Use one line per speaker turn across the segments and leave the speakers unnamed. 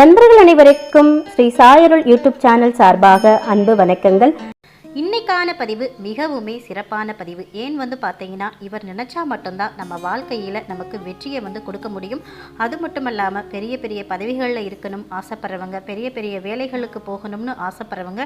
நண்பர்கள் அனைவருக்கும் Sri சாயருள் YouTube channel சார்பாக அன்பு வணக்கங்கள்.
இன்னைக்கான பதிவு மிகவுமே சிறப்பான பதிவு. ஏன் பார்த்தீங்கன்னா, இவர் நினச்சா மட்டும்தான் நம்ம வாழ்க்கையில் நமக்கு வெற்றியை கொடுக்க முடியும். அது மட்டும் இல்லாமல் பெரிய பெரிய பதவிகளில் இருக்கணும் ஆசைப்படுறவங்க, பெரிய பெரிய வேலைகளுக்கு போகணும்னு ஆசைப்படுறவங்க,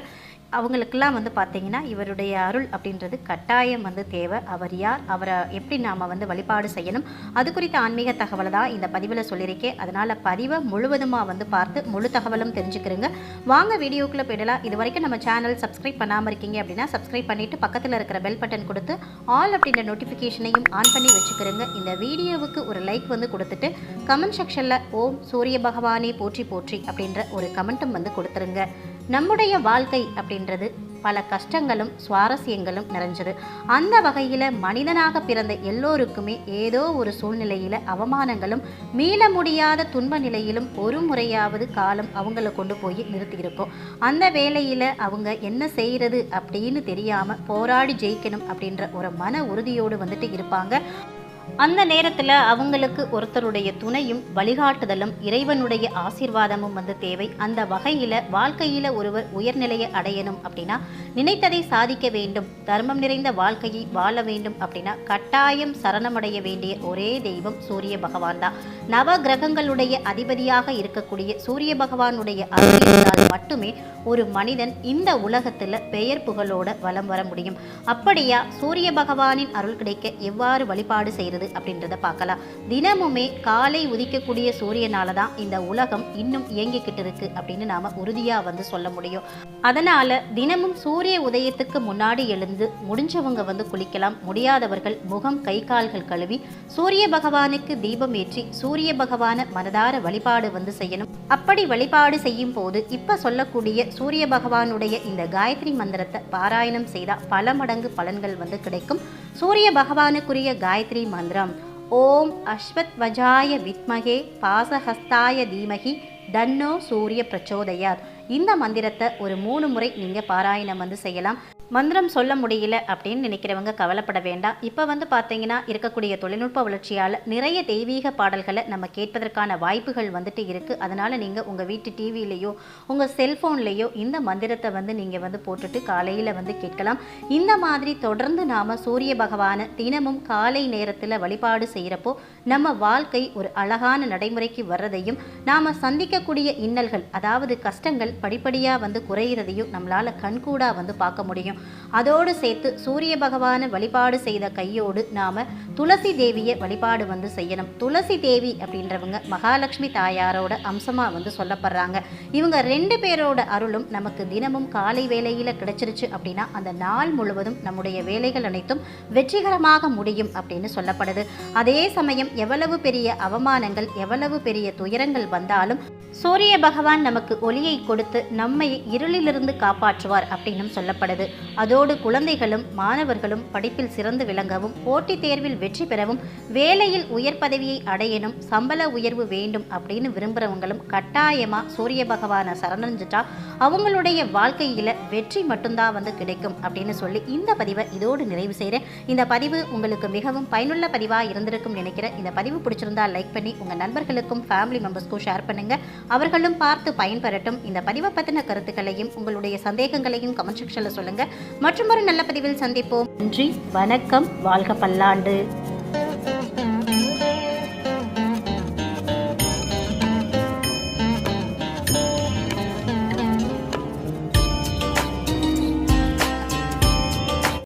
அவங்களுக்கெல்லாம் பார்த்தீங்கன்னா இவருடைய அருள் அப்படின்றது கட்டாயம் தேவை. அவர் யார், அவரை எப்படி நாம் வழிபாடு செய்யணும், அது குறித்த ஆன்மீக தகவலை தான் இந்த பதிவில் சொல்லியிருக்கேன். அதனால் பதிவை முழுவதுமாக பார்த்து முழு தகவலும் தெரிஞ்சுக்கிறேங்க. வாங்க வீடியோக்குள்ளே போயிடலாம். இது வரைக்கும் நம்ம சேனல் சப்ஸ்கிரைப் பண்ணாமல் இருக்கீங்க அப்படின்னா சப்ஸ்கிரைப் பண்ணிட்டு பக்கத்தில் இருக்கிற பெல் பட்டன் கொடுத்து ஆல் அப்படின்ற நோட்டிஃபிகேஷனையும் ஆன் பண்ணி வச்சுக்கிறேங்க. இந்த வீடியோவுக்கு ஒரு லைக் கொடுத்துட்டு கமெண்ட் செக்ஷனில் ஓம் சூரிய பகவானே போற்றி போற்றி அப்படின்ற ஒரு கமெண்ட்டும் கொடுத்துருங்க. நம்முடைய வாழ்க்கை அப்படின்றது பல கஷ்டங்களும் சுவாரஸ்யங்களும் நிறைஞ்சது. அந்த வகையில் மனிதனாக பிறந்த எல்லோருக்குமே ஏதோ ஒரு சூழ்நிலையில் அவமானங்களும் மீள முடியாத துன்ப நிலையிலும் ஒரு முறையாவது காலம் அவங்கள கொண்டு போய் நிறுத்தியிருக்கும். அந்த வேளையில் அவங்க என்ன செய்கிறது அப்படின்னு தெரியாமல் போராடி ஜெயிக்கணும் அப்படின்ற ஒரு மன உறுதியோடு இருப்பாங்க. அந்த நேரத்தில் அவங்களுக்கு ஒருத்தருடைய துணையும் வழிகாட்டுதலும் இறைவனுடைய ஆசீர்வாதமும் தேவை. அந்த வகையில் வாழ்க்கையில் ஒருவர் உயர்நிலையை அடையணும் அப்படின்னா, நினைத்ததை சாதிக்க வேண்டும், தர்மம் நிறைந்த வாழ்க்கையை வாழ வேண்டும் அப்படின்னா கட்டாயம் சரணமடைய வேண்டிய ஒரே தெய்வம் சூரிய பகவான் தான். நவ கிரகங்களுடைய அதிபதியாக இருக்கக்கூடிய சூரிய பகவானுடைய அருள் இருந்தால் மட்டுமே ஒரு மனிதன் இந்த உலகத்தில் பெயர் புகழோட வலம் வர முடியும். அப்படியா சூரிய பகவானின் அருள் கிடைக்க எவ்வாறு வழிபாடு செய்கிறது அப்படின்றத பார்க்கலாம். தினமுமே காலை உதிக்கக்கூடிய சூரியனால தான் இந்த உலகம் இன்னும் இயங்கிக்கிட்டு இருக்கு அப்படின்னு நாம உறுதியா சொல்ல முடியும். அதனால தினமும் சூரிய உதயத்துக்கு முன்னாடி எழுந்து முடிஞ்சவங்க குளிக்கலாம், முடியாதவர்கள் முகம் கை கால்கள் கழுவி சூரிய பகவானுக்கு தீபம் ஏற்றி சூரிய பகவான மனதார வழிபாடு செய்யணும். அப்படி வழிபாடு செய்யும் போது இப்ப சொல்லக்கூடிய சூரிய பகவானுடைய இந்த காயத்ரி மந்திரத்தை பாராயணம் செய்தா பல மடங்கு பலன்கள் கிடைக்கும். சூரிய பகவானுக்குரிய காயத்ரி மந்திரம் ஓம் அஸ்வத் வஜாய வித்மகே பாசஹஸ்தாய தீமகி தன்னோ சூரிய பிரச்சோதயாத். இந்த மந்திரத்தை ஒரு 3 முறை நீங்கள் பாராயணம் செய்யலாம். மந்திரம் சொல்ல முடியல அப்படின்னு நினைக்கிறவங்க கவலைப்பட வேண்டாம். இப்போ பார்த்தீங்கன்னா இருக்கக்கூடிய தொழில்நுட்ப வளர்ச்சியால் நிறைய தெய்வீக பாடல்களை நம்ம கேட்பதற்கான வாய்ப்புகள் இருக்குது. அதனால் நீங்கள் உங்கள் வீட்டு டிவிலேயோ உங்கள் செல்ஃபோன்லேயோ இந்த மந்திரத்தை நீங்கள் போட்டுட்டு காலையில் கேட்கலாம். இந்த மாதிரி தொடர்ந்து நாம் சூரிய பகவானை தினமும் காலை நேரத்தில் வழிபாடு செய்கிறப்போ நம்ம வாழ்க்கை ஒரு அழகான நடைமுறைக்கு வர்றதையும் நாம் சந்திக்கக்கூடிய இன்னல்கள் அதாவது கஷ்டங்கள் படிப்படியாக குறையிறதையும் நம்மளால் கண்கூடாக பார்க்க முடியும். அதோடு சேர்த்து சூரிய பகவானை வழிபாடு செய்த கையோடு நாம துளசி தேவியை வழிபாடு செய்யணும். துளசி தேவி அப்படின்றவங்க மகாலட்சுமி தாயாரோட அம்சமா சொல்லப்படுறாங்க. இவங்க 2 பேரோட அருளும் நமக்கு தினமும் காலை வேளையில கிடைச்சிருச்சு அப்படின்னா அந்த நாள் முழுவதும் நம்முடைய வேலைகள் அனைத்தும் வெற்றிகரமாக முடியும் அப்படின்னு சொல்லப்படுது. அதே சமயம் எவ்வளவு பெரிய அவமானங்கள் எவ்வளவு பெரிய துயரங்கள் வந்தாலும் சூரிய பகவான் நமக்கு ஒளியை கொடுத்து நம்மை இருளிலிருந்து காப்பாற்றுவார் அப்படின்னு சொல்லப்படுது. அதோடு குழந்தைகளும் மாணவர்களும் படிப்பில் சிறந்து விளங்கவும், போட்டித் தேர்வில் வெற்றி பெறவும், வேலையில் உயர் பதவியை அடையணும், சம்பள உயர்வு வேண்டும் அப்படின்னு விரும்புகிறவங்களும் கட்டாயமாக சூரிய பகவானை சரணடைஞ்சிட்டா அவங்களுடைய வாழ்க்கையில் வெற்றி மட்டும்தான் கிடைக்கும் அப்படின்னு சொல்லி இந்த பதிவை இதோடு நிறைவு செய்கிறேன். இந்த பதிவு உங்களுக்கு மிகவும் பயனுள்ள பதிவாக இருந்திருக்கும் நினைக்கிறேன். இந்த பதிவு பிடிச்சிருந்தா லைக் பண்ணி உங்கள் நண்பர்களுக்கும் ஃபேமிலி மெம்பர்ஸ்க்கும் ஷேர் பண்ணுங்கள். அவர்களும் பார்த்து பயன்பெறட்டும். இந்த பதிவை பற்றின கருத்துக்களையும் உங்களுடைய சந்தேகங்களையும் கமெண்ட் செக்ஷனில் சொல்லுங்கள். மற்றொரு நல்ல பதிவில் சந்திப்போம். நன்றி, வணக்கம், வாழ்க பல்லாண்டு.